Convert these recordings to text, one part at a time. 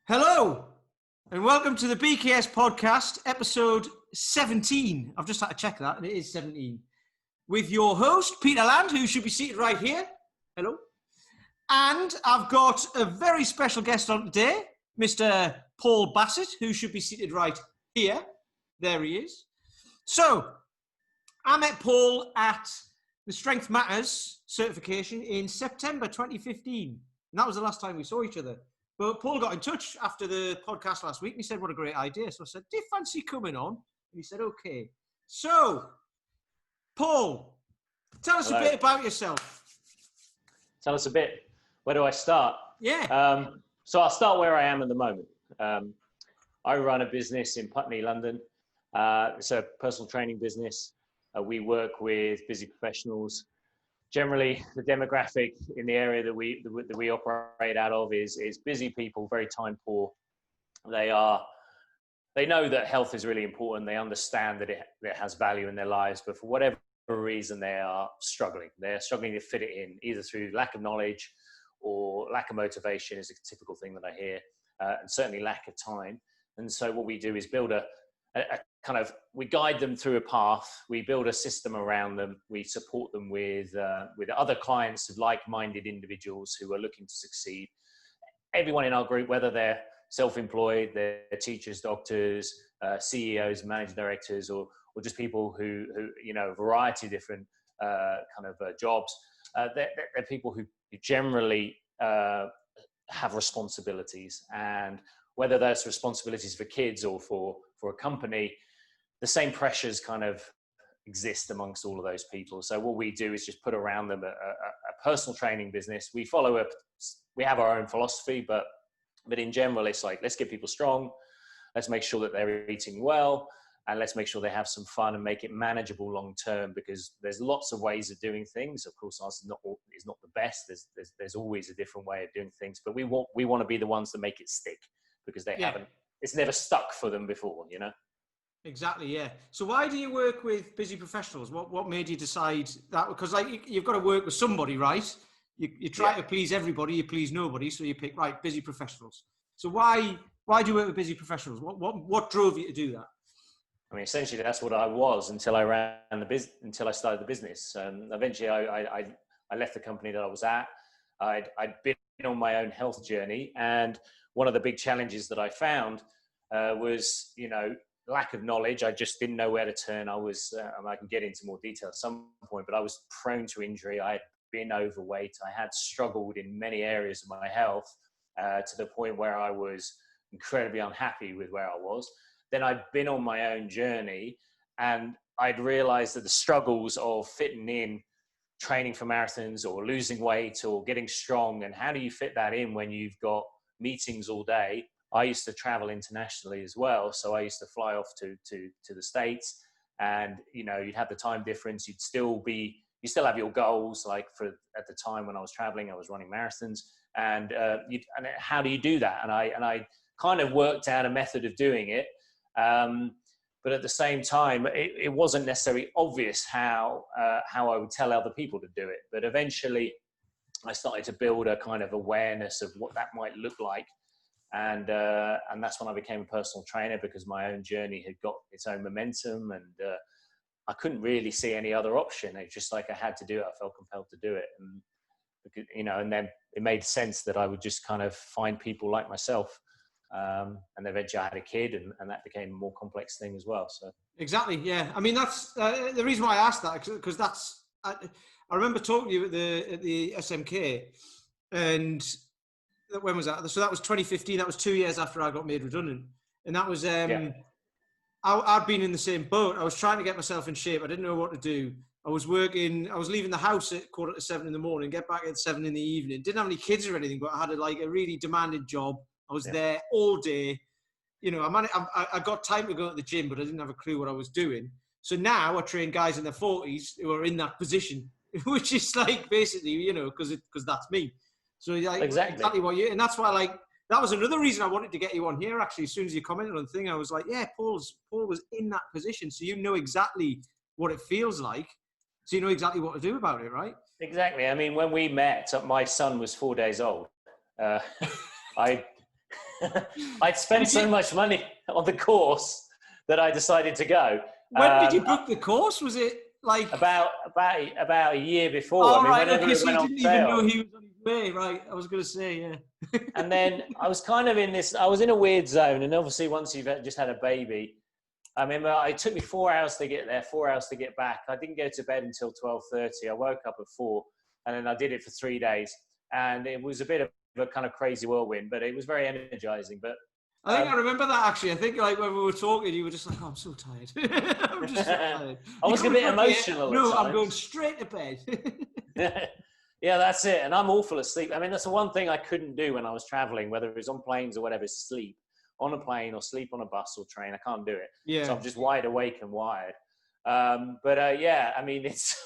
Hello, and welcome to the BKS podcast, episode 17. I've just had to check that, and it is 17. With your host, Peter Land, who should be seated right here. Hello. And I've got a very special guest on today, Mr. Paul Bassett, who should be seated right here. There he is. So, I met Paul at the Strength Matters certification in September 2015. And that was the last time we saw each other. But Paul got in touch after the podcast last week and he said, what a great idea. So I said, do you fancy coming on? And he said, okay. So, Paul, tell us a bit about yourself. Tell us a bit. Where do I start? Yeah. So I'll start where I am at the moment. I run a business in Putney, London. It's a personal training business. We work with busy professionals. Generally, the demographic in the area that we operate out of is busy people, very time poor. They know that health is really important. They understand that it has value in their lives, but for whatever reason, they are struggling. They're struggling to fit it in, either through lack of knowledge or lack of motivation is a typical thing that I hear, and certainly lack of time. And so what we do is build we guide them through a path. We build a system around them. We support them with other clients of like-minded individuals who are looking to succeed. Everyone in our group, whether they're self-employed, they're teachers, doctors, CEOs, managing directors, or just people who a variety of different jobs. They're people who generally have responsibilities, and whether that's responsibilities for kids or for a company, the same pressures kind of exist amongst all of those people. So what we do is just put around them a personal training business. We have our own philosophy, but in general, it's like, let's get people strong. Let's make sure that they're eating well, and let's make sure they have some fun and make it manageable long term, because there's lots of ways of doing things. Of course, ours is not the best. There's always a different way of doing things, but we want to be the ones that make it stick, because it's never stuck for them before, Exactly, yeah. So why do you work with busy professionals? What made you decide that? Because you've got to work with somebody, right? You try to please everybody, you please nobody, so you pick, right, busy professionals. So why do you work with busy professionals? What drove you to do that? I mean, essentially, that's what I was until I started the business. Eventually, I left the company that I was at. I'd been on my own health journey, and one of the big challenges that I found was, lack of knowledge. I just didn't know where to turn. I can get into more detail at some point, but I was prone to injury. I had been overweight. I had struggled in many areas of my health to the point where I was incredibly unhappy with where I was. Then I'd been on my own journey, and I'd realized that the struggles of fitting in training for marathons or losing weight or getting strong, and how do you fit that in when you've got meetings all day? I used to travel internationally as well. So I used to fly off to the States, and, you'd have the time difference. You still have your goals. Like at the time when I was traveling, I was running marathons, and how do you do that? And I kind of worked out a method of doing it. But at the same time, it wasn't necessarily obvious how I would tell other people to do it. But eventually I started to build a kind of awareness of what that might look like. And that's when I became a personal trainer, because my own journey had got its own momentum, and I couldn't really see any other option. It's just like I had to do it. I felt compelled to do it. And, and then it made sense that I would just kind of find people like myself. And eventually I had a kid, and that became a more complex thing as well. So Exactly, yeah. I mean, that's the reason why I asked that, because I remember talking to you at the SMK, and when was that? So that was 2015. That was 2 years after I got made redundant, and that was I'd been in the same boat. I was trying to get myself in shape. I didn't know what to do. I was leaving the house at 6:45 in the morning, get back at 7 in the evening. Didn't have any kids or anything, but I had a really demanding job. I was there all day. I got time to go to the gym, but I didn't have a clue what I was doing. So now I train guys in their 40s who are in that position, which is like basically, because that's me. So exactly what you, and that's why that was another reason I wanted to get you on here. Actually, as soon as you commented on the thing, I was like, yeah, Paul was in that position, so you know exactly what it feels like, so you know exactly what to do about it, right? Exactly. I mean, when we met, my son was 4 days old. I'd spent so much money on the course that I decided to go. When did you book the course? Was it like about a year before? Oh, I mean, right. whenever Okay, it so went you on didn't even know sale. he was on his way, right? I was going to say, yeah. And then I was kind of I was in a weird zone. And obviously once you've just had a baby, I remember it took me 4 hours to get there, 4 hours to get back. I didn't go to bed until 12:30. I woke up at 4, and then I did it for 3 days. And it was a bit of a kind of crazy whirlwind, but it was very energizing. But I think I remember that actually. I think like when we were talking, you were just like, "Oh, I'm so tired. I'm just so tired." I was a bit emotional No, at I'm going times. straight to bed. Yeah, that's it. And I'm awful asleep. I mean, that's the one thing I couldn't do when I was traveling, whether it was on planes or whatever, is sleep on a plane or sleep on a bus or train. I can't do it. Yeah. So I'm just wide awake and wired. Yeah, I mean, it's,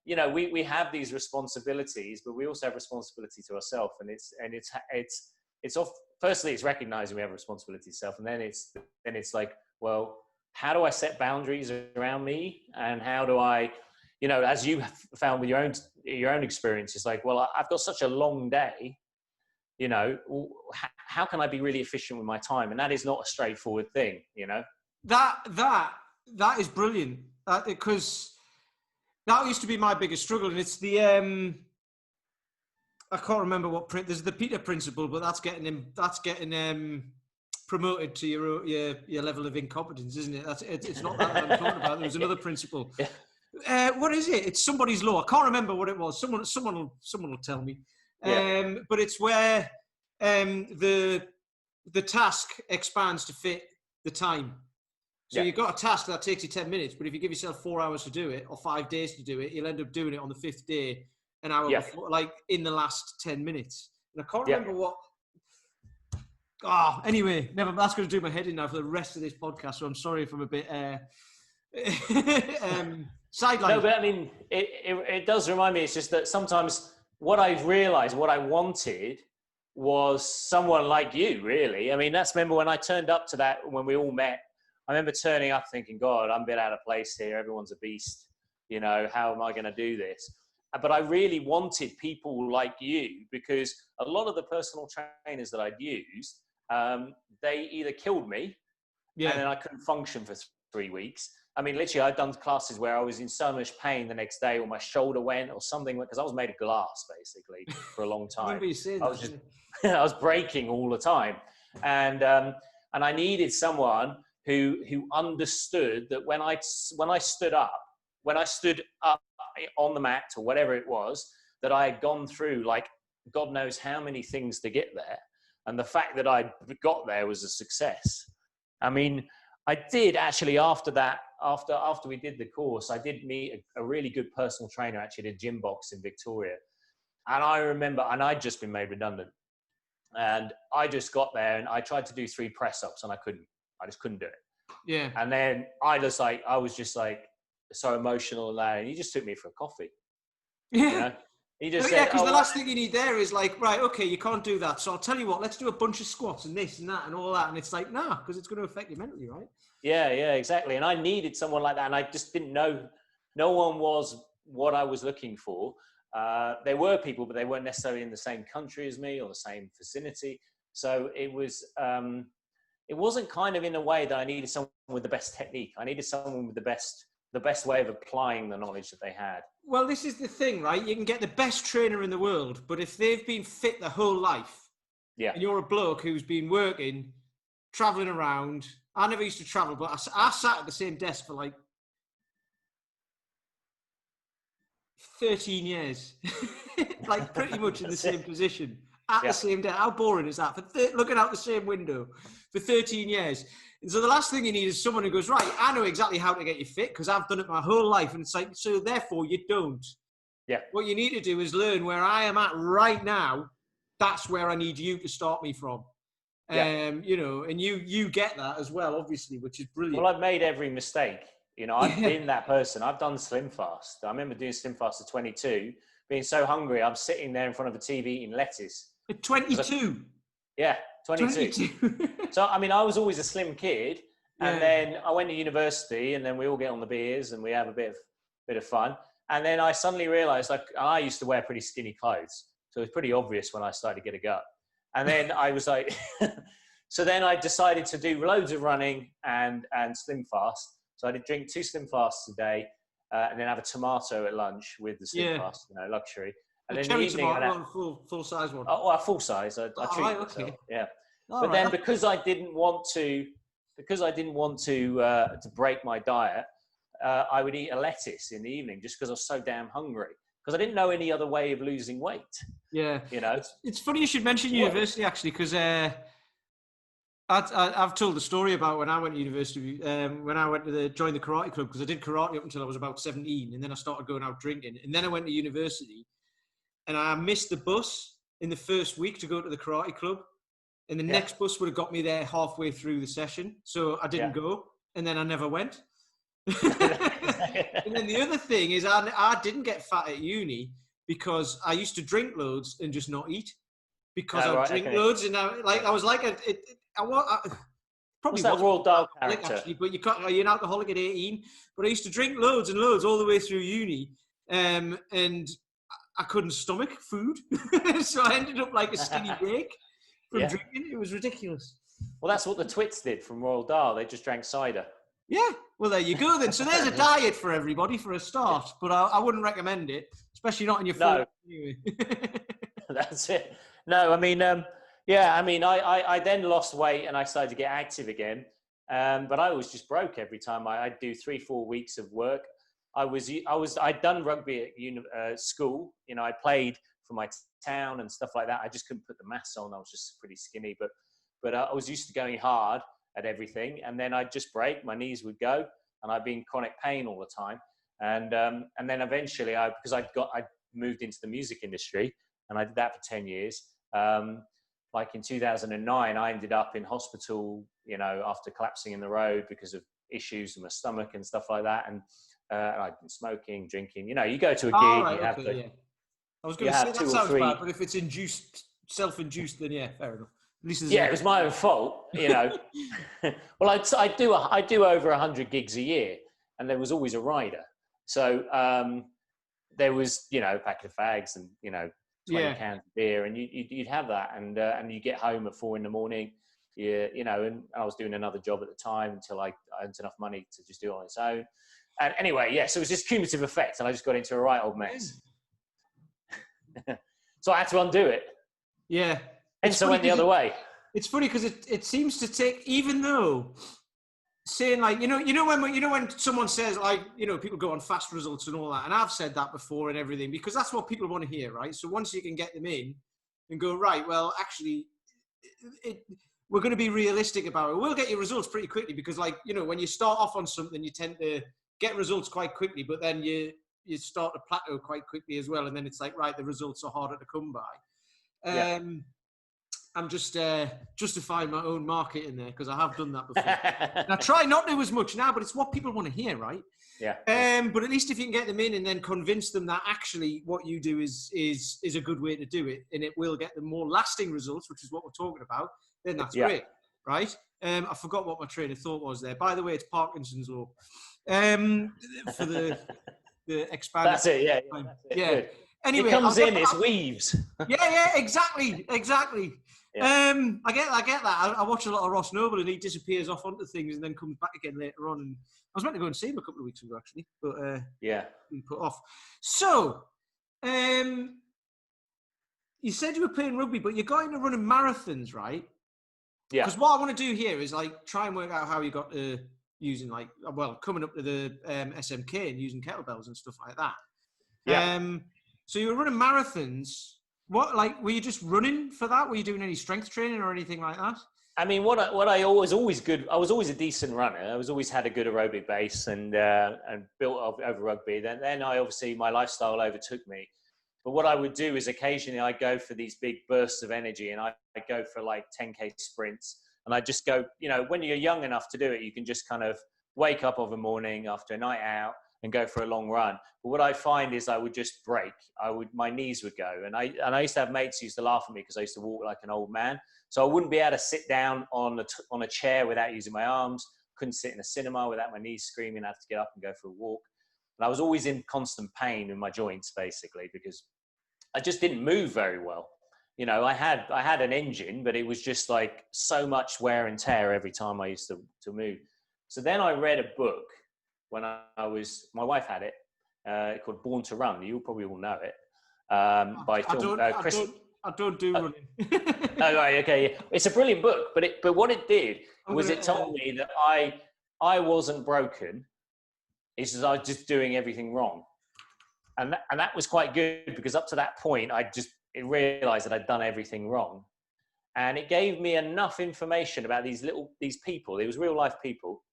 you know, we have these responsibilities, but we also have responsibility to ourselves. And it's off. Firstly, it's recognizing we have a responsibility to self. And then it's like, well, how do I set boundaries around me? And how do I, you know, as you found with your own experience, it's like, well, I've got such a long day, you know, how can I be really efficient with my time? And that is not a straightforward thing, you know. That is brilliant because that used to be my biggest struggle, and it's the I can't remember what print. There's the Peter principle, but that's getting promoted to your level of incompetence, isn't it? It's not that I'm talking about. There's another principle. Yeah. What is it? It's somebody's law. I can't remember what it was. Someone will tell me. Yeah. But it's where the task expands to fit the time. So you've got a task that takes you 10 minutes, but if you give yourself 4 hours to do it or 5 days to do it, you'll end up doing it on the 5th day, an hour before, like in the last 10 minutes. And I can't remember what. Anyway, that's going to do my head in now for the rest of this podcast. So I'm sorry if I'm a bit sidelined. No, but I mean, it does remind me. It's just that sometimes what I've realized, what I wanted was someone like you, really. I mean, remember when I turned up to that, when we all met, I remember turning up thinking, God, I'm a bit out of place here. Everyone's a beast. You know, how am I going to do this? But I really wanted people like you, because a lot of the personal trainers that I'd used, they either killed me and then I couldn't function for 3 weeks. I mean, literally, I've done classes where I was in so much pain the next day, or my shoulder went or something, because I was made of glass, basically, for a long time. I was breaking all the time. And I needed someone who understood that when I stood up on the mat or whatever it was, that I had gone through like God knows how many things to get there. And the fact that I got there was a success. I mean, I did actually after that, after we did the course, I did meet a really good personal trainer actually at a gym box in Victoria. And I remember, and I'd just been made redundant. And I just got there and I tried to do 3 press-ups and I just couldn't do it. Yeah. And then I was just like so emotional and that, and he just took me for a coffee. Yeah. You know? He just said, because the last thing you need there is like, right, okay, you can't do that. So I'll tell you what, let's do a bunch of squats and this and that and all that. And it's like, nah, because it's going to affect you mentally, right? Yeah, exactly. And I needed someone like that. And I just didn't know, no one was what I was looking for. There were people, but they weren't necessarily in the same country as me or the same vicinity. So it wasn't kind of in a way that I needed someone with the best technique. I needed someone with the best way of applying the knowledge that they had. Well, this is the thing, right? You can get the best trainer in the world, but if they've been fit their whole life, and you're a bloke who's been working, traveling around. I never used to travel, but I sat at the same desk for like 13 years, like pretty much in the same position at the same desk. How boring is that? Looking out the same window for 13 years. And so the last thing you need is someone who goes, right, I know exactly how to get you fit because I've done it my whole life. And it's like, so therefore you don't. Yeah. What you need to do is learn where I am at right now. That's where I need you to start me from. You know, and you get that as well, obviously, which is brilliant. Well, I've made every mistake. You know, I've been that person. I've done Slim Fast. I remember doing Slim Fast at 22, being so hungry, I'm sitting there in front of a TV eating lettuce. At 22? Yeah, 22. So, I mean, I was always a slim kid. And then I went to university and then we all get on the beers and we have a bit of fun. And then I suddenly realized, like, I used to wear pretty skinny clothes. So it was pretty obvious when I started to get a gut. And then I was like, so then I decided to do loads of running and slim fast. So I did drink 2 slim fasts a day, and then have a tomato at lunch with the slim fast, luxury. And A then in the cherry evening, tomato, full size one. oh, well, full size. I treat right, myself. okay. Yeah. All But right, then because I didn't want to break my diet, I would eat a lettuce in the evening just because I was so damn hungry. Because I didn't know any other way of losing weight. yeah. You know, It's funny you should mention university actually, because I've told the story about when I went to university, when I went to join the karate club, because I did karate up until I was about 17, and then I started going out drinking, and then I went to university, and I missed the bus in the first week to go to the karate club, and the next bus would have got me there halfway through the session, so I didn't go, and then I never went. And then the other thing is I didn't get fat at uni because I used to drink loads and just not eat, because I drink loads, and I was like probably what's that Roald Dahl character? Actually, but you're an alcoholic at 18. But I used to drink loads and loads all the way through uni, and I couldn't stomach food, so I ended up like a skinny break from drinking. It was ridiculous. Well, that's what the Twits did from Roald Dahl. They just drank cider. Yeah, well, there you go then. So there's a diet for everybody for a start, but I wouldn't recommend it, especially not in your 40s anyway. That's it. No, I mean, I then lost weight and I started to get active again. But I was just broke every time. I'd do 3-4 weeks of work. I'd done rugby at school. I played for my town and stuff like that. I just couldn't put the mass on. I was just pretty skinny, but I was used to going hard at everything. And then I'd just break, my knees would go, and I'd be in chronic pain all the time. And then eventually because I moved into the music industry, and I did that for 10 years. Like in 2009, I ended up in hospital, after collapsing in the road because of issues with my stomach and stuff like that. And I'd been smoking, drinking. You go to a gig, I was going to say that sounds bad, but if it's self-induced, then yeah, fair enough. It was my own fault, Well, I do over 100 gigs a year, and there was always a rider. So there was, a pack of fags and 20 cans of beer, and you'd have that, and you get home at 4 a.m. And I was doing another job at the time until I earned enough money to just do it on its own. And anyway, so it was this cumulative effect, and I just got into a right old mess. So I had to undo it. Yeah. And so I went the other way. It's funny because it seems to take, even though saying like, when someone says like, people go on fast results and all that, and I've said that before and everything, because that's what people want to hear, right? So once you can get them in and go, right, well, actually, we're going to be realistic about it. We'll get your results pretty quickly because like, when you start off on something, you tend to get results quite quickly, but then you start to plateau quite quickly as well. And then it's like, right, the results are harder to come by. I'm just justifying my own market in there because I have done that before. And I try not to as much now, but it's what people want to hear, right? Yeah. But at least if you can get them in and then convince them that actually what you do is a good way to do it, and it will get them more lasting results, which is what we're talking about, then that's great, right? I forgot what my train of thought was there. By the way, it's Parkinson's law. For the expanded. That's it. Yeah. Yeah. Good. Anyway, it comes it's weaves. Yeah, exactly. Yeah. I get that. I watch a lot of Ross Noble, and he disappears off onto things and then comes back again later on. And I was meant to go and see him a couple of weeks ago, actually, but been put off. So, you said you were playing rugby, but you're going to running marathons, right? Yeah. Because what I want to do here is like try and work out how you got to using coming up to the SMK and using kettlebells and stuff like that. Yeah. So you were running marathons. What, like, were you just running for that? Were you doing any strength training or anything like that? I mean, I was always a decent runner. I was always had a good aerobic base and built over rugby. Then my lifestyle overtook me. But what I would do is occasionally I go for these big bursts of energy, and I go for like 10K sprints. And I just go, when you're young enough to do it, you can just kind of wake up of a morning after a night out and go for a long run. But what I find is I would just break. My knees would go. And I used to have mates who used to laugh at me because I used to walk like an old man. So I wouldn't be able to sit down on a chair without using my arms. Couldn't sit in a cinema without my knees screaming. I had to get up and go for a walk. And I was always in constant pain in my joints, basically, because I just didn't move very well. You know, I had an engine, but it was just like so much wear and tear every time I used to move. So then I read a book when my wife had it, called Born to Run. You probably all know it. By Chris. I don't do running. Oh, right, okay. Yeah. It's a brilliant book, but what it did was it told me that I wasn't broken. It's just I was just doing everything wrong, and that was quite good, because up to that point I realized that I'd done everything wrong, and it gave me enough information about these people. It was real life people,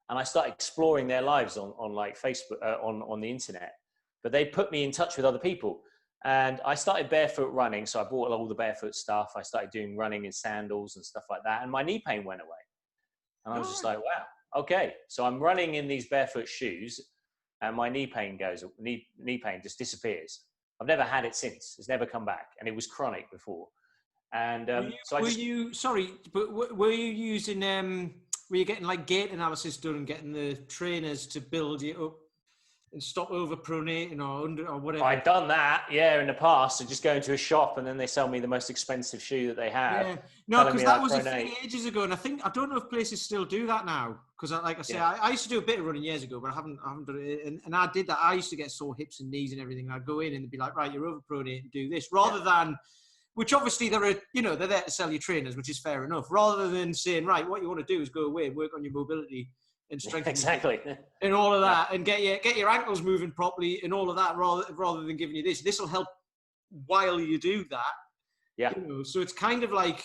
and I started exploring their lives on like Facebook, on the internet. But they put me in touch with other people, and I started barefoot running. So I bought all the barefoot stuff. I started doing running in sandals and stuff like that, and my knee pain went away. And I was just like, wow, okay. So I'm running in these barefoot shoes, and my knee pain just disappears. I've never had it since. It's never come back, and it was chronic before. And were you using were you getting like gait analysis done and getting the trainers to build you up and stop overpronating or whatever? I'd done that, yeah, in the past. So just go into a shop and then they sell me the most expensive shoe that they have. Yeah, no, because that was a thing ages ago, and I don't know if places still do that now. Because, like I say, I used to do a bit of running years ago, but I haven't done it. And I did that. I used to get sore hips and knees and everything. And I'd go in and they'd be like, right, you're overpronating, do this, rather than, which obviously they're there to sell you trainers, which is fair enough. Rather than saying, right, what you want to do is go away and work on your mobility and strength, exactly, and all of that, and get your ankles moving properly and all of that, rather than giving you this. This will help while you do that. Yeah. So it's kind of like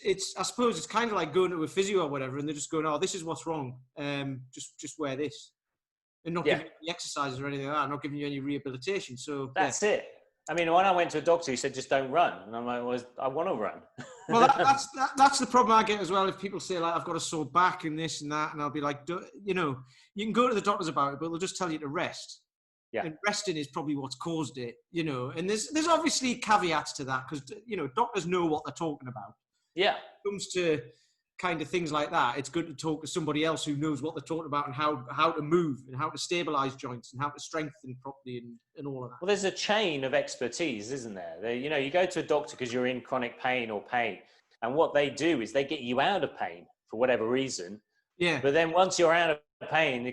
it's I suppose it's kind of like going to a physio or whatever, and they're just going, oh, this is what's wrong. Just wear this, and not giving you any exercises or anything like that, not giving you any rehabilitation. So that's it. I mean, when I went to a doctor, he said, just don't run. And I'm like, well, I want to run. Well, that's the problem I get as well. If people say, like, I've got a sore back and this and that, and I'll be like, you can go to the doctors about it, but they'll just tell you to rest. Yeah. And resting is probably what's caused it, And there's obviously caveats to that, because, doctors know what they're talking about. Yeah. When it comes to kind of things like that, it's good to talk to somebody else who knows what they're talking about and how to move and how to stabilize joints and how to strengthen properly and all of that. Well, there's a chain of expertise, isn't there? You go to a doctor because you're in chronic pain or pain, and what they do is they get you out of pain for whatever reason. Yeah. But then once you're out of pain,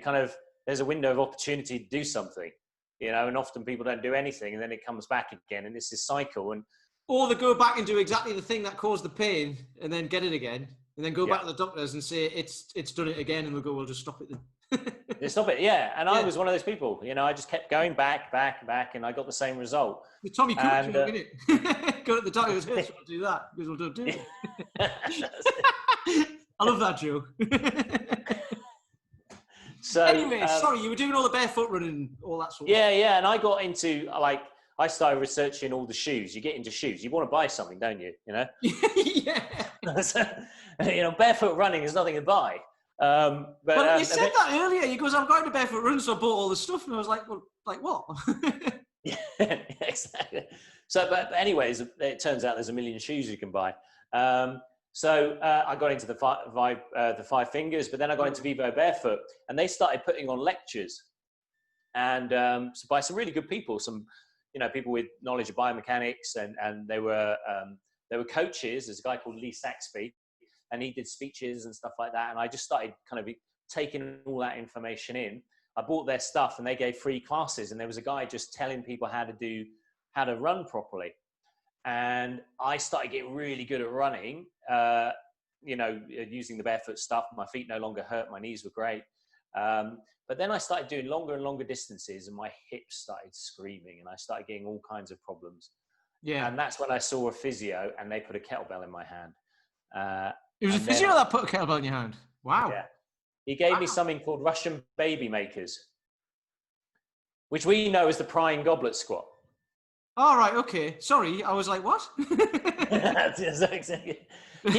there's a window of opportunity to do something, and often people don't do anything, and then it comes back again, and it's this cycle. Or they go back and do exactly the thing that caused the pain and then get it again. And then go back to the doctors and say, it's done it again. And they'll go, well, just stop it then. Stop it, yeah. And I was one of those people, I just kept going back, and I got the same result. The Tommy Cook joke, isn't it? Go to the doctor and say, we'll do that. Because we'll do it. I love that joke. So anyway, sorry, you were doing all the barefoot running and all that sort of stuff. Yeah. And I got into, I started researching all the shoes. You get into shoes. You want to buy something, don't you? Yeah. So, barefoot running is nothing to buy. But you said that earlier. You goes, I've got into barefoot running, so I bought all the stuff. And I was like, well, like what? Yeah, exactly. So, but anyways, it turns out there's a million shoes you can buy. So I got into the five fingers, but then I got into Vivo Barefoot, and they started putting on lectures, and so by some really good people, some people with knowledge of biomechanics, and they were coaches. There's a guy called Lee Saxby, and he did speeches and stuff like that. And I just started kind of taking all that information in. I bought their stuff, and they gave free classes, and there was a guy just telling people how to run properly. And I started getting really good at running, using the barefoot stuff. My feet no longer hurt. My knees were great. But then I started doing longer and longer distances, and my hips started screaming, and I started getting all kinds of problems. Yeah. And that's when I saw a physio, and they put a kettlebell in my hand. It was a physio that put a kettlebell in your hand? Wow. Yeah. He gave me something called Russian baby makers, which we know as the prying goblet squat. All right, okay. Sorry, I was like, what? He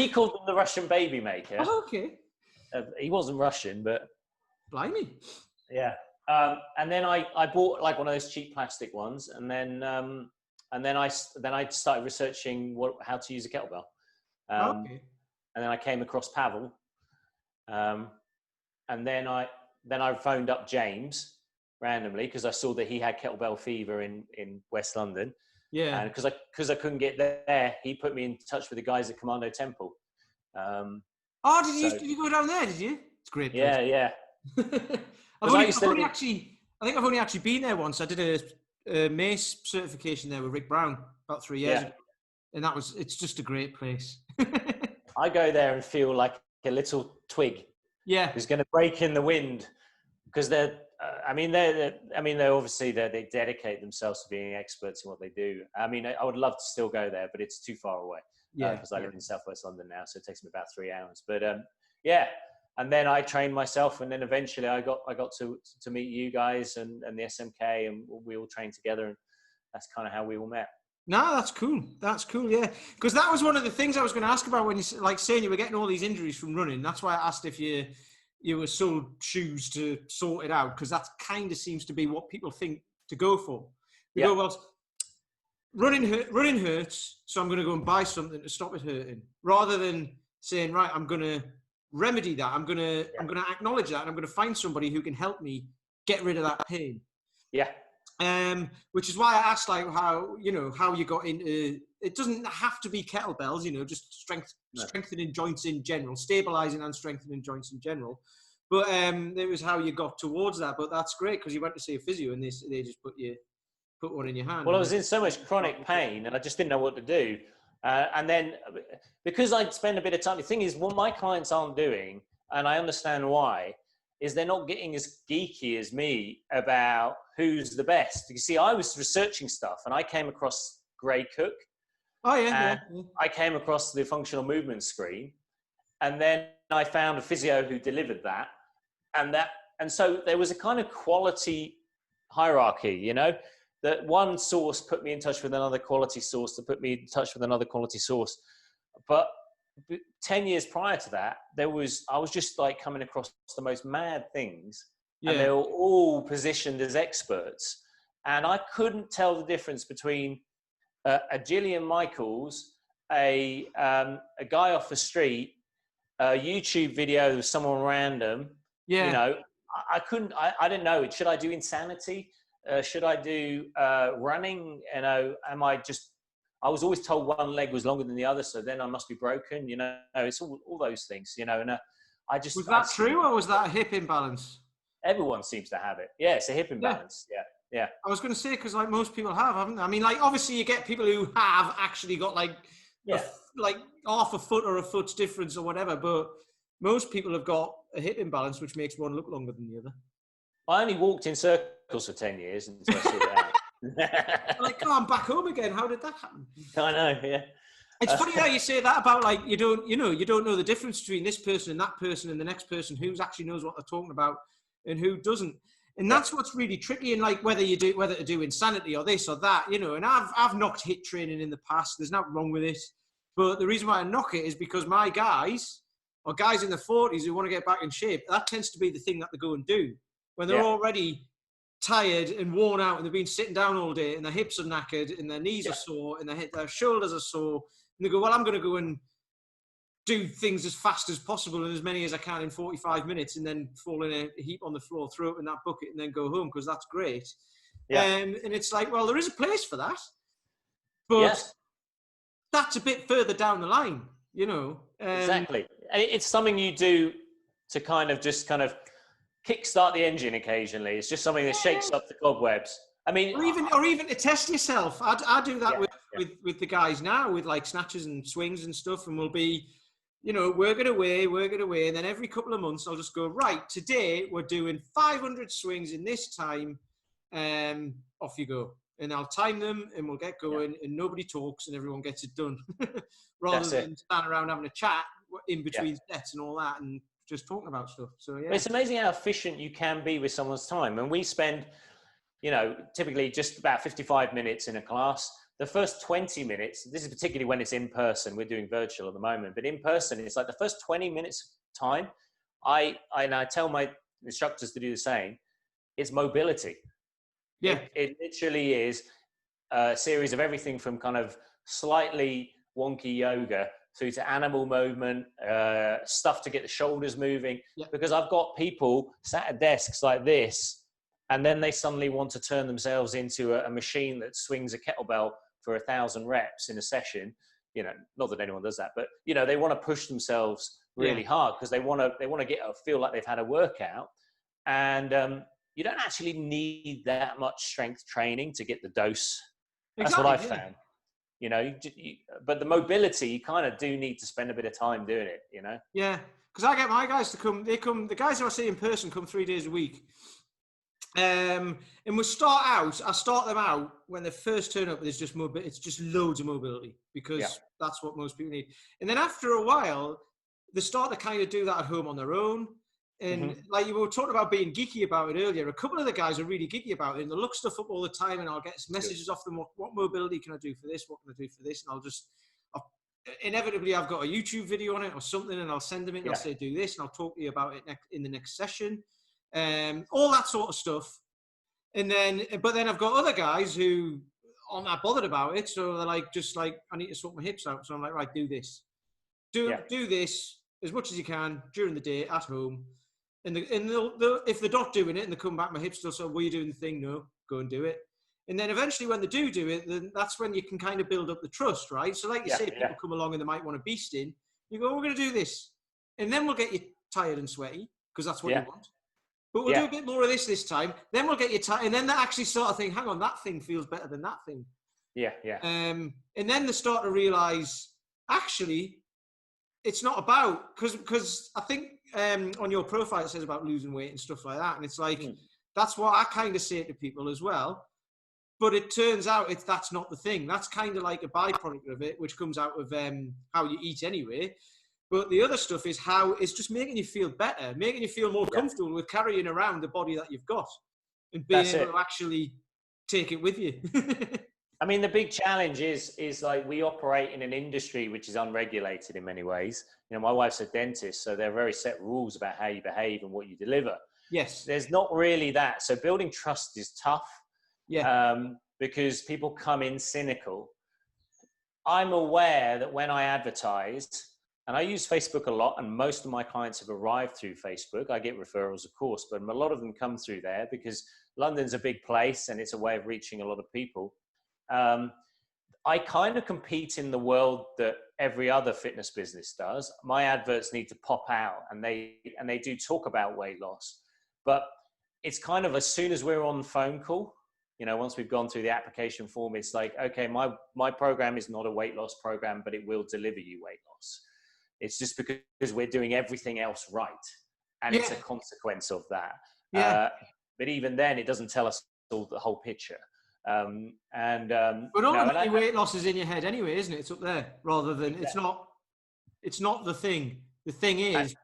called them the Russian baby maker. Oh, okay. He wasn't Russian, but... Blimey. Yeah. And then I bought like one of those cheap plastic ones, and then I started researching how to use a kettlebell. Okay. And then I came across Pavel. And then I phoned up James randomly because I saw that he had kettlebell fever in West London. Yeah. And because I couldn't get there, he put me in touch with the guys at Commando Temple. Oh, So, did you go down there? Did you? It's a great place. yeah. I've only actually been there once. I did a mace certification there with Rick Brown about 3 years ago, and it's just a great place. I go there and feel like a little twig. Yeah. Who's going to break in the wind, because they're obviously they dedicate themselves to being experts in what they do. I mean, I would love to still go there, but it's too far away. Because I live in Southwest London now, so it takes me about 3 hours. But and then I trained myself, and then eventually I got to meet you guys and the SMK, and we all trained together, and that's kind of how we all met. No, that's cool. That's cool, yeah. Because that was one of the things I was going to ask about when you saying you were getting all these injuries from running. That's why I asked if you were sold shoes to sort it out, because that kind of seems to be what people think to go for. They go, well, running hurts, so I'm going to go and buy something to stop it hurting, rather than saying, right, I'm going to remedy that. I'm going to acknowledge that, and I'm going to find somebody who can help me get rid of that pain. Yeah. Which is why I asked, like, how you got into. It doesn't have to be kettlebells, just strengthening joints in general, stabilizing and strengthening joints in general. But it was how you got towards that. But that's great, because you went to see a physio and they just put one in your hand. Well, I was in so much chronic pain, and I just didn't know what to do. And then, because I'd spend a bit of time, the thing is, what my clients aren't doing, and I understand why, is they're not getting as geeky as me about who's the best. You see, I was researching stuff, and I came across Gray Cook. Oh, yeah. I came across the functional movement screen, and then I found a physio who delivered that. And so there was a kind of quality hierarchy, that one source put me in touch with another quality source, that put me in touch with another quality source. But 10 years prior to that, I was just like coming across the most mad things, and they were all positioned as experts. And I couldn't tell the difference between a Gillian Michaels, a guy off the street, a YouTube video of someone random. I couldn't. I didn't know. Should I do insanity? Should I do running? I was always told one leg was longer than the other, so then I must be broken. It's all those things. And I just was that true, or was that a hip imbalance? Everyone seems to have it. Yeah, it's a hip imbalance. Yeah. I was going to say, because like most people have, haven't they? I mean, like obviously you get people who have actually got like half a foot or a foot's difference or whatever, but most people have got a hip imbalance, which makes one look longer than the other. I only walked in circles for 10 years until I sorted it out. Like, oh, I'm back home again. How did that happen? I know, yeah. It's funny how you say that about, like, you don't know the difference between this person and that person and the next person who actually knows what they're talking about and who doesn't. And that's what's really tricky. And like whether to do insanity or this or that, and I've knocked HIIT training in the past. There's nothing wrong with it. But the reason why I knock it is because my guys, or guys in their 40s who want to get back in shape, that tends to be the thing that they go and do. When they're already tired and worn out and they've been sitting down all day and their hips are knackered and their knees are sore and their shoulders are sore, and they go, well, I'm going to go and do things as fast as possible and as many as I can in 45 minutes and then fall in a heap on the floor, throw it in that bucket and then go home, because that's great. And it's like, well, there is a place for that, but that's a bit further down the line, Exactly. It's something you do to kind of kickstart the engine occasionally. It's just something that shakes up the cobwebs. I mean, or even to test yourself. I do that with the guys now, with like snatches and swings and stuff, and we'll be, work it away, and then every couple of months I'll just go, right, today we're doing 500 swings in this time, off you go. And I'll time them and we'll get going and nobody talks and everyone gets it done. Rather than stand around having a chat in between sets and all that and just talking about stuff. So yeah. It's amazing how efficient you can be with someone's time. And we spend, typically just about 55 minutes in a class. The first 20 minutes, this is particularly when it's in person, we're doing virtual at the moment, but in person, it's like the first 20 minutes time, I tell my instructors to do the same, it's mobility. Yeah. It literally is a series of everything from kind of slightly wonky yoga through to animal movement, stuff to get the shoulders moving. Yeah. Because I've got people sat at desks like this, and then they suddenly want to turn themselves into a machine that swings a kettlebell for 1,000 reps in a session, you know, not that anyone does that, but you know, they want to push themselves really hard because they want to feel like they've had a workout. And you don't actually need that much strength training to get the dose. That's what I found. You know, but the mobility, you kind of do need to spend a bit of time doing it, you know? Yeah, because I get my guys to come, the guys who I see in person come 3 days a week. And I start them out when they first turn up, it's just loads of mobility because that's what most people need. And then after a while, they start to kind of do that at home on their own. And like you were talking about being geeky about it earlier, a couple of the guys are really geeky about it and they look stuff up all the time and I'll get messages off them. What mobility can I do for this? What can I do for this? And inevitably I've got a YouTube video on it or something and I'll send them it and I'll say, do this. And I'll talk to you about it in the next session. All that sort of stuff. And then, but then I've got other guys who aren't that bothered about it. So they're like, I need to sort my hips out. So I'm like, right, do this. Do this as much as you can during the day at home. And if they're not doing it and they come back, my hips still say, were you doing the thing? No, go and do it. And then eventually when they do it, then that's when you can kind of build up the trust, right? So like you say, people come along and they might want to beast in. You go, we're going to do this. And then we'll get you tired and sweaty because that's what you want. But we'll do a bit more of this time. Then we'll get you tired. And then they actually sort of think, hang on, that thing feels better than that thing. Yeah, yeah. And then they start to realize, actually, it's not about, because I think on your profile it says about losing weight and stuff like that. And it's like, that's what I kind of say to people as well. But it turns out that's not the thing. That's kind of like a byproduct of it, which comes out of how you eat anyway. But the other stuff is how it's just making you feel better, making you feel more comfortable with carrying around the body that you've got and being able to actually take it with you. I mean, the big challenge is like we operate in an industry which is unregulated in many ways. You know, my wife's a dentist, so there are very set rules about how you behave and what you deliver. Yes. There's not really that. So building trust is tough because people come in cynical. I'm aware that when I advertise, and I use Facebook a lot, and most of my clients have arrived through Facebook. I get referrals, of course, but a lot of them come through there because London's a big place and it's a way of reaching a lot of people. I kind of compete in the world that every other fitness business does. My adverts need to pop out and they do talk about weight loss, but it's kind of as soon as we're on the phone call, you know, once we've gone through the application form, it's like, okay, my program is not a weight loss program, but it will deliver you weight loss. It's just because we're doing everything else right. And it's a consequence of that. But even then, it doesn't tell us the whole picture. But ultimately, weight loss is in your head anyway, isn't it? It's up there rather than it's not the thing. The thing is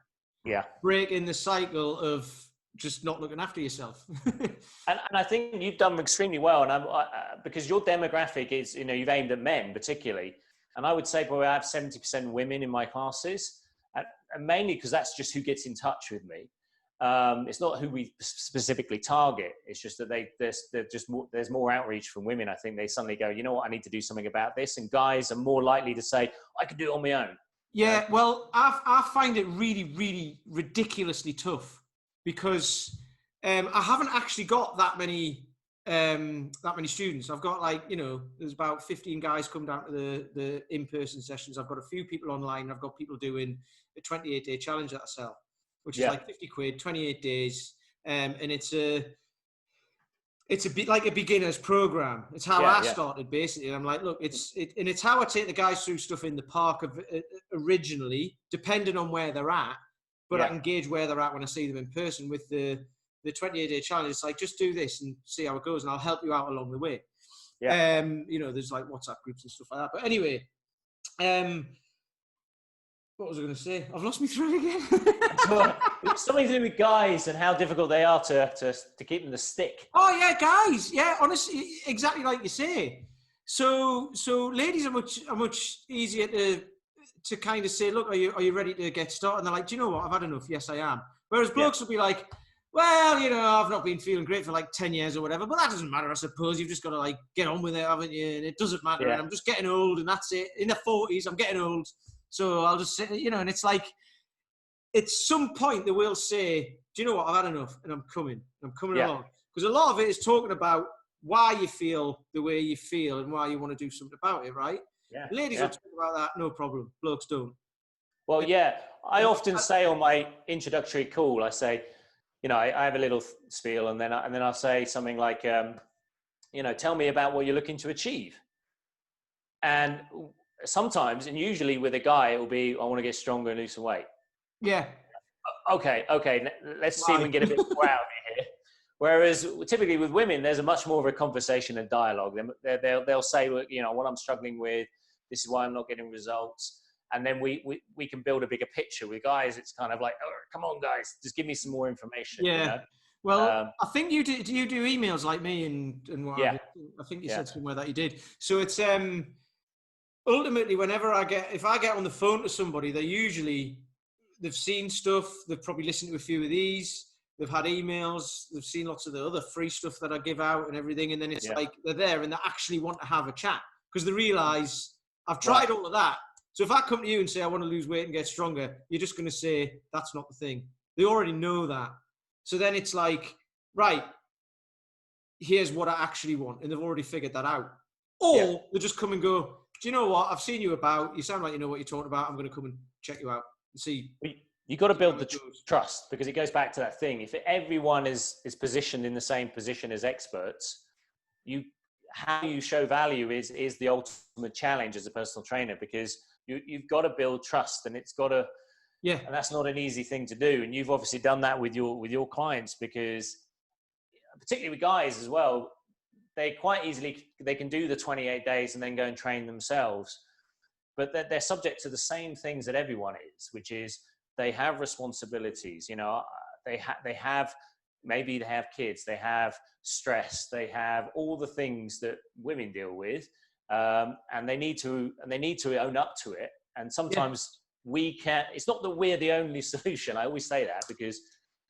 breaking the cycle of just not looking after yourself. and I think you've done extremely well. And because your demographic is, you know, you've aimed at men particularly. And I would say probably I have 70% women in my classes, and mainly because that's just who gets in touch with me. It's not who we specifically target. It's just that there's more outreach from women. I think they suddenly go, you know what, I need to do something about this. And guys are more likely to say, I can do it on my own. Yeah, well, I find it really, really ridiculously tough because I haven't actually got that many students. I've got there's about 15 guys come down to the in-person sessions. I've got a few people online. I've got people doing a 28-day challenge that I sell, which is like 50 quid, 28 days. And it's a bit like a beginner's program. It's how I started basically. And I'm like, look, it's how I take the guys through stuff in the park originally, depending on where they're at, but I can gauge where they're at when I see them in person. With the 28-day challenge, it's like, just do this and see how it goes, and I'll help you out along the way. There's like WhatsApp groups and stuff like that. But anyway, what was I going to say? I've lost my thread again. It's something to do with guys and how difficult they are to keep them to stick. Oh yeah, guys. Yeah, honestly, exactly like you say. So ladies are much easier to kind of say, look, are you ready to get started? And they're like, do you know what? I've had enough. Yes, I am. Whereas blokes will be like, well, you know, I've not been feeling great for like 10 years or whatever, but that doesn't matter, I suppose. You've just got to like get on with it, haven't you? And it doesn't matter. And I'm just getting old, and that's it. In the 40s, I'm getting old. So I'll just say, you know, and it's like, at some point they will say, do you know what? I've had enough and I'm coming along. Because a lot of it is talking about why you feel the way you feel and why you want to do something about it, right? Yeah. Ladies Yeah. will talk about that, no problem. Blokes don't. Well, yeah, I often say on my introductory call, I say, I have a little spiel, and then I'll say something like, tell me about what you're looking to achieve. And sometimes, and usually with a guy, it will be, I want to get stronger and lose some weight. Yeah. Okay, let's see if we can get a bit more out of it here. Whereas typically with women, there's a much more of a conversation and dialogue. They'll say, well, what I'm struggling with, this is why I'm not getting results. And then we can build a bigger picture. With guys, it's kind of like, oh, come on, guys, just give me some more information. Yeah. Well, I think you do. Do you do emails like me and what? Yeah. I think you said somewhere that you did. So it's ultimately if I get on the phone to somebody, they've seen stuff. They've probably listened to a few of these. They've had emails. They've seen lots of the other free stuff that I give out and everything. And then it's like they're there and they actually want to have a chat because they realise I've tried all of that. So if I come to you and say I want to lose weight and get stronger, you're just going to say that's not the thing. They already know that. So then it's like, right, here's what I actually want. And they've already figured that out. Or they just come and go, do you know what? I've seen you about. You sound like you know what you're talking about. I'm going to come and check you out and see. You've got to build the trust, because it goes back to that thing. If everyone is positioned in the same position as experts, how you show value is the ultimate challenge as a personal trainer, because you've got to build trust, and it's got to, and that's not an easy thing to do. And you've obviously done that with your clients, because particularly with guys as well, they quite easily, they can do the 28 days and then go and train themselves, but they're subject to the same things that everyone is, which is they have responsibilities. They have maybe they have kids, they have stress, they have all the things that women deal with, and they need to own up to it. And sometimes we can't. It's not that we're the only solution. I always say that because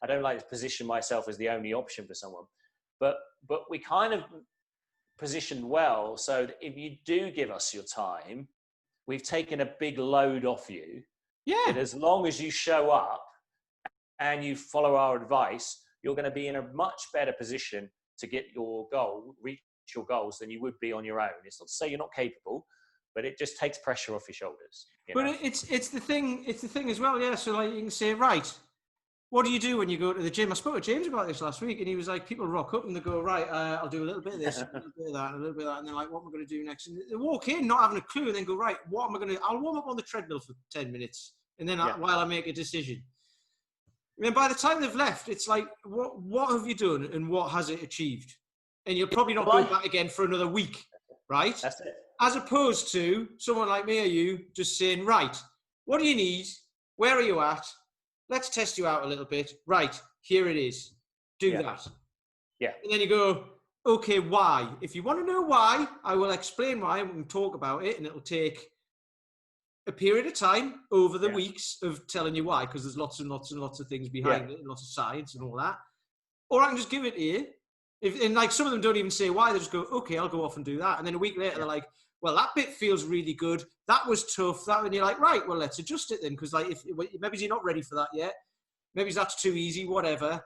I don't like to position myself as the only option for someone, but we kind of positioned well so that if you do give us your time, we've taken a big load off you. That as long as you show up and you follow our advice, you're going to be in a much better position to get reach your goals than you would be on your own. It's not to say you're not capable, but it just takes pressure off your shoulders. But it's the thing as well. Yeah. So like you can say, right, what do you do when you go to the gym? I spoke to James about this last week, and he was like, people rock up and they go, right, I'll do a little bit of this, a little bit of that, and a little bit of that. And they're like, what am I going to do next? And they walk in not having a clue, and then go, right, what am I going to do? I'll warm up on the treadmill for 10 minutes. And then while I make a decision. And then by the time they've left, it's like, what have you done and what has it achieved? And you'll probably not go back again for another week, right? That's it. As opposed to someone like me or you just saying, right, what do you need? Where are you at? Let's test you out a little bit. Right, here it is. Do that. Yeah. And then you go, okay, why? If you want to know why, I will explain why and we can talk about it, and it'll take a period of time over the weeks of telling you why, because there's lots and lots and lots of things behind it, and lots of science and all that. Or I can just give it to you. And like some of them don't even say why, they just go, okay, I'll go off and do that. And then a week later, they're like, well, that bit feels really good. That was tough. And you're like, right, well, let's adjust it then. Because like, if maybe you're not ready for that yet. Maybe that's too easy, whatever.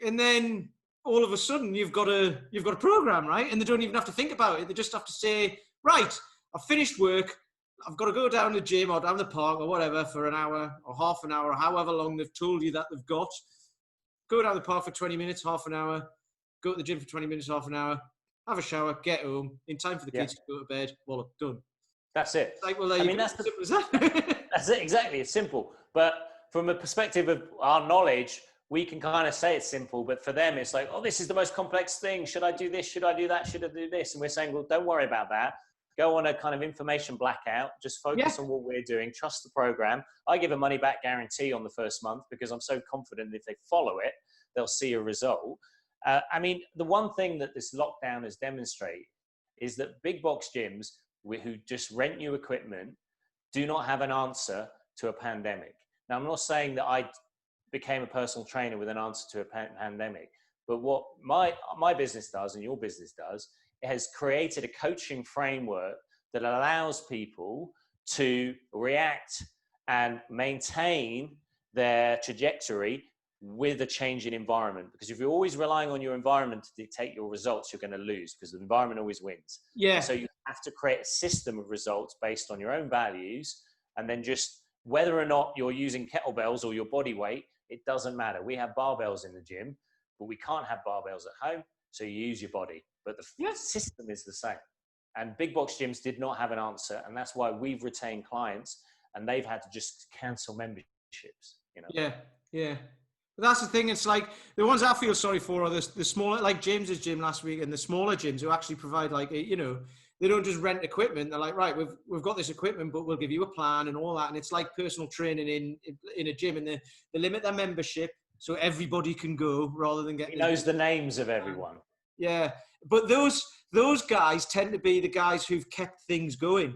And then all of a sudden you've got a program, right? And they don't even have to think about it. They just have to say, right, I've finished work. I've got to go down to the gym or down the park or whatever for an hour or half an hour, or however long they've told you that they've got. Go down the park for 20 minutes, half an hour. Go to the gym for 20 minutes, half an hour. Have a shower, get home, in time for the kids to go to bed. Well, done. That's it. Like, well, that's as simple as that. That's it, exactly. It's simple. But from a perspective of our knowledge, we can kind of say it's simple, but for them, it's like, oh, this is the most complex thing. Should I do this? Should I do that? Should I do this? And we're saying, well, don't worry about that. Go on a kind of information blackout. Just focus on what we're doing. Trust the program. I give a money back guarantee on the first month because I'm so confident if they follow it, they'll see a result. I mean, the one thing that this lockdown has demonstrated is that big box gyms who just rent new equipment do not have an answer to a pandemic. Now, I'm not saying that I became a personal trainer with an answer to a pandemic, but what my business does and your business does, it has created a coaching framework that allows people to react and maintain their trajectory with a change in environment, because if you're always relying on your environment to dictate your results, you're going to lose, because the environment always wins. Yeah. And so you have to create a system of results based on your own values, and then just whether or not you're using kettlebells or your body weight, it doesn't matter. We have barbells in the gym, but we can't have barbells at home. So you use your body, but the system is the same. And big box gyms did not have an answer. And that's why we've retained clients, and they've had to just cancel memberships, you know? Yeah. Yeah. But that's the thing. It's like the ones I feel sorry for are the smaller, like James's gym last week, and the smaller gyms who actually provide like, you know, they don't just rent equipment. They're like, right, we've got this equipment, but we'll give you a plan and all that. And it's like personal training in a gym, and they limit their membership so everybody can go rather than get. He knows the names of everyone. Yeah, but those guys tend to be the guys who've kept things going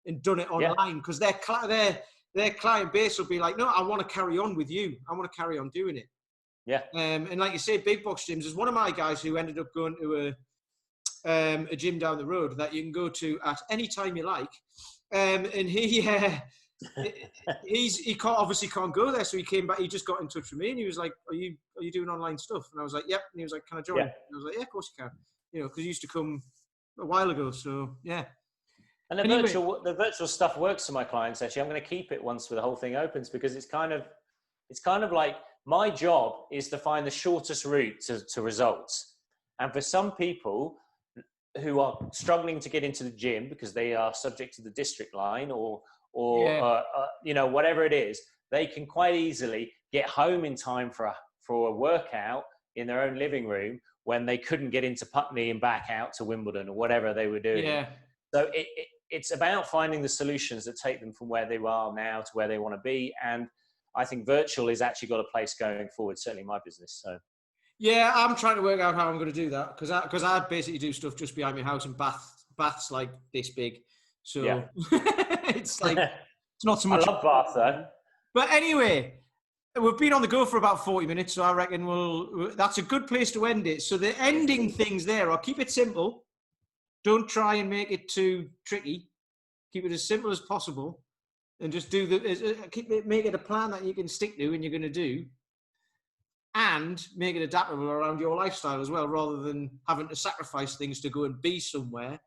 and done it online, because their client base will be like, no, I want to carry on with you. I want to carry on doing it. Yeah. And like you say, big box gyms is one of my guys who ended up going to a gym down the road that you can go to at any time you like. And he obviously can't go there. So he came back, he just got in touch with me, and he was like, are you doing online stuff? And I was like, yep. And he was like, can I join? Yeah. And I was like, yeah, of course you can. You know, because he used to come a while ago. So yeah. And the virtual stuff works for my clients. Actually, I'm going to keep it once the whole thing opens, because it's kind of like my job is to find the shortest route to results. And for some people who are struggling to get into the gym because they are subject to the district line or you know, whatever it is, they can quite easily get home in time for a workout in their own living room when they couldn't get into Putney and back out to Wimbledon or whatever they were doing. Yeah. So it's about finding the solutions that take them from where they are now to where they want to be. And I think virtual has actually got a place going forward, certainly in my business. So. Yeah, I'm trying to work out how I'm going to do that, because I basically do stuff just behind my house, and baths like this big. So yeah. It's like, it's not so much. I love Bath though. But anyway, we've been on the go for about 40 minutes, so I reckon that's a good place to end it. So the ending things there are keep it simple. Don't try and make it too tricky. Keep it as simple as possible, and just make it a plan that you can stick to and you're going to do, and make it adaptable around your lifestyle as well, rather than having to sacrifice things to go and be somewhere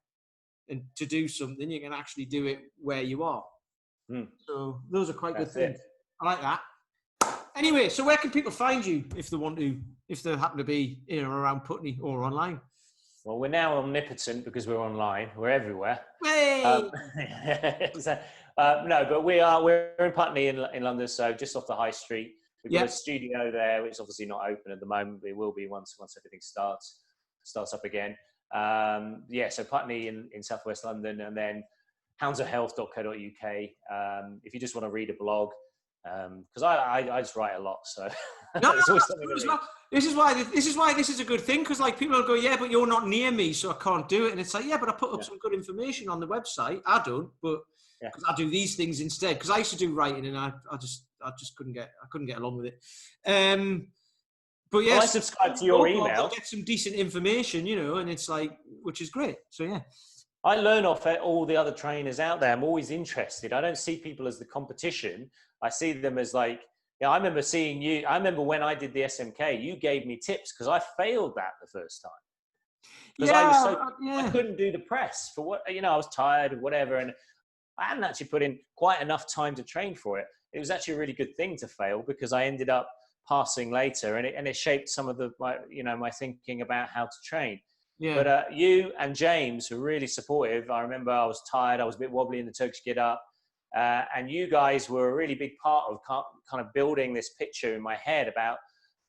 and to do something. You can actually do it where you are. So those are quite good things. I like that. Anyway, so where can people find you if they happen to be in or around Putney or online? Well, we're now omnipotent because we're online. We're everywhere. Hey! No, but we're in Putney in London, so just off the high street. We've got a studio there, which is obviously not open at the moment, but it will be once everything starts up again. So Putney in southwest London, and then houndsofhealth.co.uk. If you just want to read a blog, because I just write a lot, so there's always something to read. This is why this is a good thing, because like people will go, yeah, but you're not near me, so I can't do it. And it's like, yeah, but I put up some good information on the website. I don't, but because I do these things instead. Because I used to do writing, and I just couldn't get along with it. But yes, I subscribe to your email. Get some decent information, you know, and it's like, which is great. So yeah. I learn off all the other trainers out there. I'm always interested. I don't see people as the competition. I see them as like, I remember seeing you. I remember when I did the SMK, you gave me tips because I failed that the first time. Because I couldn't do the press for what, I was tired or whatever. And I hadn't actually put in quite enough time to train for it. It was actually a really good thing to fail, because I ended up passing later, and it shaped some of my thinking about how to train. Yeah. But you and James were really supportive. I remember I was tired. I was a bit wobbly in the Turkish get up. And you guys were a really big part of kind of building this picture in my head about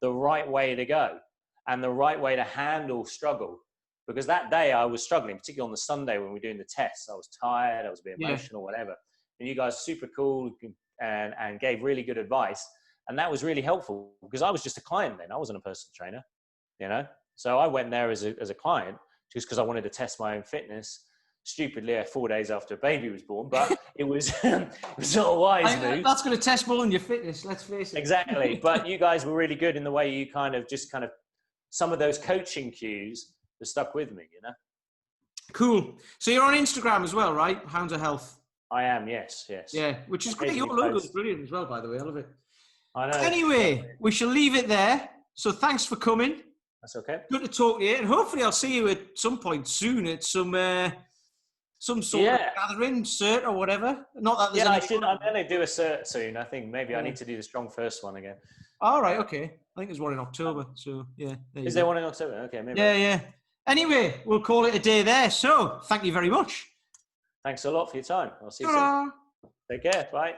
the right way to go and the right way to handle struggle. Because that day I was struggling, particularly on the Sunday when we were doing the tests. I was tired. I was a bit emotional, whatever. And you guys were super cool and gave really good advice. And that was really helpful, because I was just a client then. I wasn't a personal trainer, So I went there as a client just because I wanted to test my own fitness. Stupidly, 4 days after a baby was born, but it was not a wise move. That's going to test more on your fitness, let's face it. Exactly. But you guys were really good in the way you kind of some of those coaching cues that stuck with me, Cool. So you're on Instagram as well, right? Hounds of Health. I am, yes. Yeah, which is great. Your logo's brilliant as well, by the way. I love it. I know. Anyway, we shall leave it there. So thanks for coming. That's okay. Good to talk to you, and hopefully I'll see you at some point soon at some sort of gathering, cert or whatever. Not that there's I'm going to do a cert soon. I think maybe I need to do the strong first one again. All right, okay. I think there's one in October. So yeah. Is there one in October? Okay, maybe. Yeah. Anyway, we'll call it a day there. So thank you very much. Thanks a lot for your time. I'll see you soon. Take care. Bye.